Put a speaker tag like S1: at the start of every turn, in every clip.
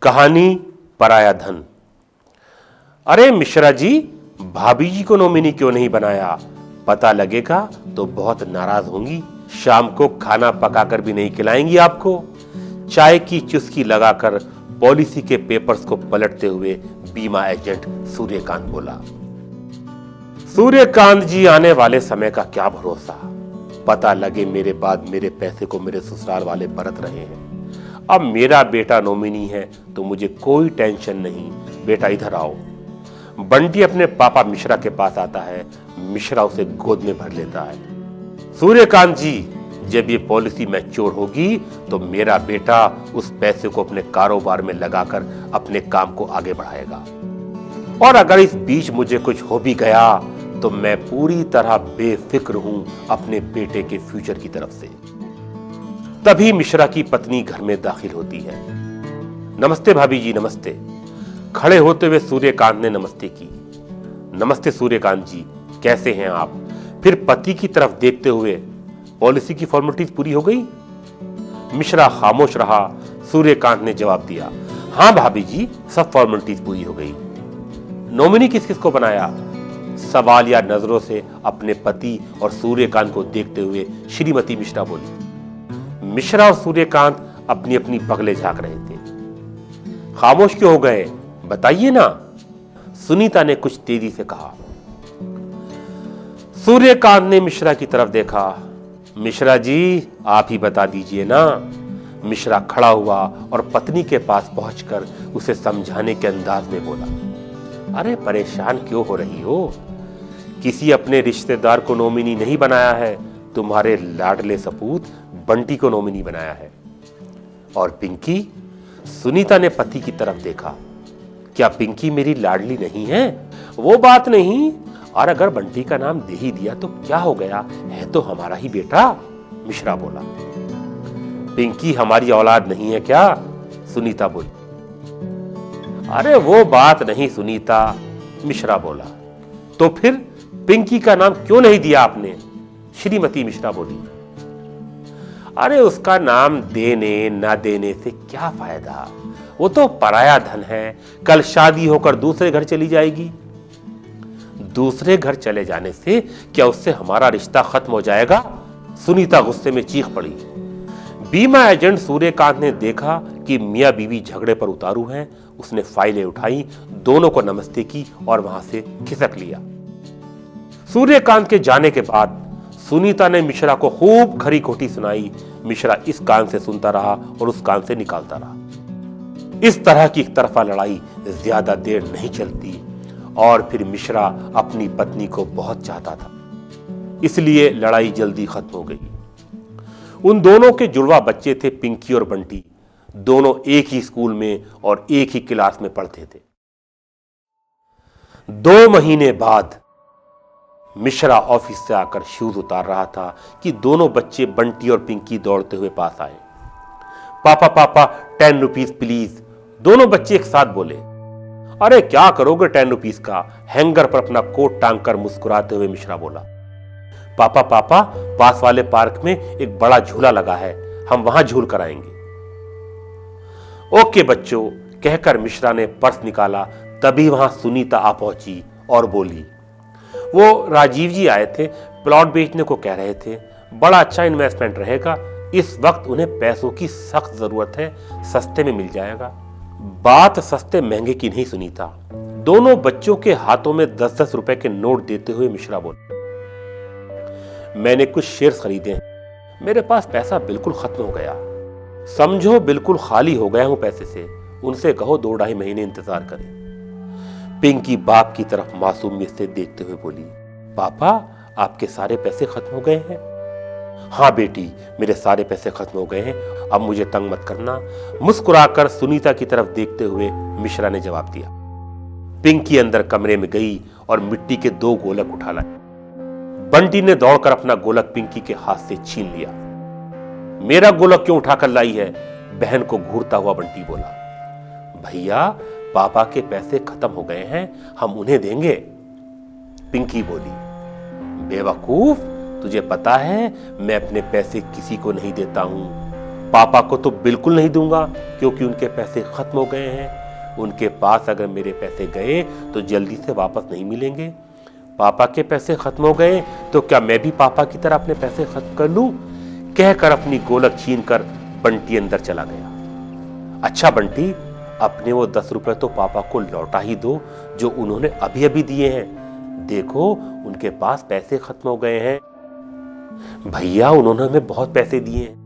S1: कहानी पराया धन। अरे मिश्रा जी, भाभी जी को नॉमिनी क्यों नहीं बनाया? पता लगेगा तो बहुत नाराज होंगी। शाम को खाना पकाकर भी नहीं खिलाएंगी आपको। चाय की चुस्की लगाकर पॉलिसी के पेपर्स को पलटते हुए बीमा एजेंट सूर्यकांत बोला। सूर्यकांत जी, आने वाले समय का क्या भरोसा। पता लगे मेरे बाद मेरे पैसे को मेरे ससुराल वाले बरत रहे हैं। अब मेरा बेटा नॉमिनी है तो मुझे कोई टेंशन नहीं। बेटा इधर आओ। बंटी अपने पापा मिश्रा के पास आता है। मिश्रा उसे गोद में भर लेता है। सूर्यकांत जी, जब ये पॉलिसी मैच्योर होगी तो मेरा बेटा उस पैसे को अपने कारोबार में लगाकर अपने काम को आगे बढ़ाएगा। और अगर इस बीच मुझे कुछ हो भी गया तो मैं पूरी तरह बेफिक्र हूं अपने बेटे के फ्यूचर की तरफ से। तभी मिश्रा की पत्नी घर में दाखिल होती है। नमस्ते भाभी जी, नमस्ते। खड़े होते हुए सूर्यकांत ने नमस्ते की। नमस्ते सूर्यकांत जी, कैसे हैं आप? फिर पति की तरफ देखते हुए, पॉलिसी की फॉर्मेलिटीज पूरी हो गई? मिश्रा खामोश रहा। सूर्यकांत ने जवाब दिया, हां भाभी जी, सब फॉर्मेलिटीज पूरी हो गई। नॉमिनी किस किस को बनाया? सवाल या नजरों से अपने पति और सूर्यकांत को देखते हुए श्रीमती मिश्रा बोली। मिश्रा और सूर्यकांत अपनी अपनी बगले झांक रहे थे। खामोश क्यों हो गए, बताइए ना, सुनीता ने कुछ तेजी से कहा। सूर्यकांत ने मिश्रा की तरफ देखा। मिश्रा जी, आप ही बता दीजिए ना। मिश्रा खड़ा हुआ और पत्नी के पास पहुंचकर उसे समझाने के अंदाज में बोला, अरे परेशान क्यों हो रही हो? किसी अपने रिश्तेदार को नॉमिनी नहीं बनाया है, तुम्हारे लाडले सपूत बंटी को नॉमिनी बनाया है। और पिंकी? सुनीता ने पति की तरफ देखा। क्या पिंकी मेरी लाडली नहीं है? वो बात नहीं, और अगर बंटी का नाम दे ही दिया तो क्या हो गया, है तो हमारा ही बेटा। मिश्रा बोला। पिंकी हमारी औलाद नहीं है क्या? सुनीता बोली। अरे वो बात नहीं सुनीता, मिश्रा बोला। तो फिर पिंकी का नाम क्यों नहीं दिया आपने? श्रीमती मिश्रा बोली। अरे उसका नाम देने ना देने से क्या फायदा, वो तो पराया धन है। कल शादी होकर दूसरे घर चली जाएगी। दूसरे घर चले जाने से क्या उससे हमारा रिश्ता खत्म हो जाएगा? सुनीता गुस्से में चीख पड़ी। बीमा एजेंट सूर्यकांत ने देखा कि मियां बीवी झगड़े पर उतारू हैं। उसने फाइलें उठाई, दोनों को नमस्ते की और वहां से खिसक लिया। सूर्यकांत के जाने के बाद सुनीता ने मिश्रा को खूब खरी खोटी सुनाई। मिश्रा इस कान से सुनता रहा और उस कान से निकालता रहा। इस तरह की एक तरफा लड़ाई ज्यादा देर नहीं चलती और फिर मिश्रा अपनी पत्नी को बहुत चाहता था, इसलिए लड़ाई जल्दी खत्म हो गई। उन दोनों के जुड़वा बच्चे थे पिंकी और बंटी। दोनों एक ही स्कूल में और एक ही क्लास में पढ़ते थे। 2 महीने बाद मिश्रा ऑफिस से आकर शूज उतार रहा था कि दोनों बच्चे बंटी और पिंकी दौड़ते हुए पास आए। पापा पापा 10 रुपीज प्लीज, दोनों बच्चे एक साथ बोले। अरे क्या करोगे 10 रुपीज का? हैंगर पर अपना कोट टांग कर मुस्कुराते हुए मिश्रा बोला। पापा पापा, पास वाले पार्क में एक बड़ा झूला लगा है, हम वहां झूल कर आएंगे। ओके बच्चों, कहकर मिश्रा ने पर्स निकाला। तभी वहां सुनीता आ पहुंची और बोली, वो राजीव जी आए थे, प्लॉट बेचने को कह रहे थे, बड़ा अच्छा इन्वेस्टमेंट रहेगा। इस वक्त उन्हें पैसों की सख्त जरूरत है, सस्ते में मिल जाएगा। बात सस्ते महंगे की नहीं सुनीता, दोनों बच्चों के हाथों में 10-10 रुपए के नोट देते हुए मिश्रा बोले, मैंने कुछ शेयर्स खरीदे हैं, मेरे पास पैसा बिल्कुल खत्म हो गया, समझो बिल्कुल खाली हो गया हूं पैसे से। उनसे कहो 2-2.5 महीने इंतजार करें। पिंकी बाप की तरफ मासूमियत से देखते हुए बोली, पापा आपके सारे पैसे खत्म हो गए हैं? हाँ बेटी, मेरे सारे पैसे खत्म हो गए हैं, अब मुझे तंग मत करना। मुस्कुराकर सुनीता की तरफ देखते हुए मिश्रा ने जवाब दिया। पिंकी अंदर कमरे में गई और मिट्टी के 2 गोलक उठा लाए। बंटी ने दौड़कर अपना गोलक पिंकी के हाथ से छीन लिया। मेरा गोलक क्यों उठाकर लाई है? बहन को घूरता हुआ बंटी बोला। भैया, पापा के पैसे खत्म हो गए हैं, हम उन्हें देंगे। पिंकी बोली, बेवकूफ, तुझे पता है मैं अपने पैसे किसी को नहीं देता हूं। पापा को तो बिल्कुल नहीं दूंगा, क्योंकि उनके पैसे खत्म हो गए हैं। उनके पास अगर मेरे पैसे गए तो जल्दी से वापस नहीं मिलेंगे। पापा के पैसे खत्म हो गए तो क्या मैं भी पापा की तरह अपने पैसे खत्म कर लूं? कहकर अपनी गोलक छीनकर बंटी अंदर चला गया। अच्छा बंटी, अपने वो 10 रुपए तो पापा को लौटा ही दो जो उन्होंने अभी अभी दिए हैं। देखो उनके पास पैसे खत्म हो गए हैं। भैया, उन्होंने हमें बहुत पैसे दिए हैं।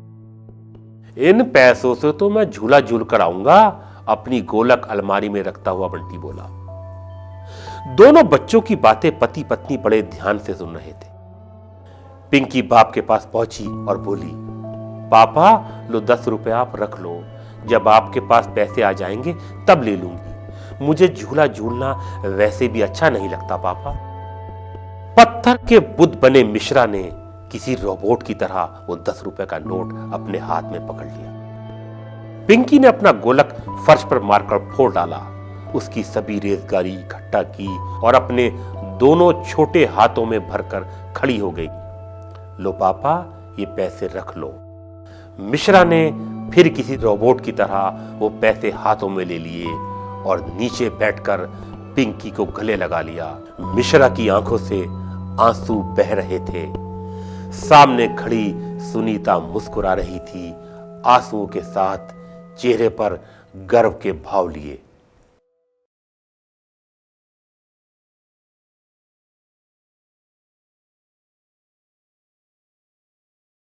S1: इन पैसों से तो मैं झूला झूल कर आऊंगा, अपनी गोलक अलमारी में रखता हुआ बंटी बोला। दोनों बच्चों की बातें पति पत्नी बड़े ध्यान से सुन रहे थे। पिंकी बाप के पास पहुंची और बोली, पापा लो 10 रुपए आप रख लो, जब आपके पास पैसे आ जाएंगे तब ले लूंगी। मुझे झूला झूलना वैसे भी अच्छा नहीं लगता पापा। पत्थर के बुद्ध बने मिश्रा ने किसी रोबोट की तरह वो 10 रुपए का नोट अपने हाथ में पकड़ लिया। पिंकी ने अपना गोलक फर्श पर मारकर फोड़ डाला, उसकी सभी रेजगारी इकट्ठा की और अपने दोनों छोटे हाथों में भरकर खड़ी हो गई। लो पापा, ये पैसे रख लो। मिश्रा ने फिर किसी रोबोट की तरह वो पैसे हाथों में ले लिए और नीचे बैठकर पिंकी को गले लगा लिया। मिश्रा की आंखों से आंसू बह रहे थे। सामने खड़ी सुनीता मुस्कुरा रही थी, आंसुओं के साथ चेहरे पर गर्व के भाव लिए।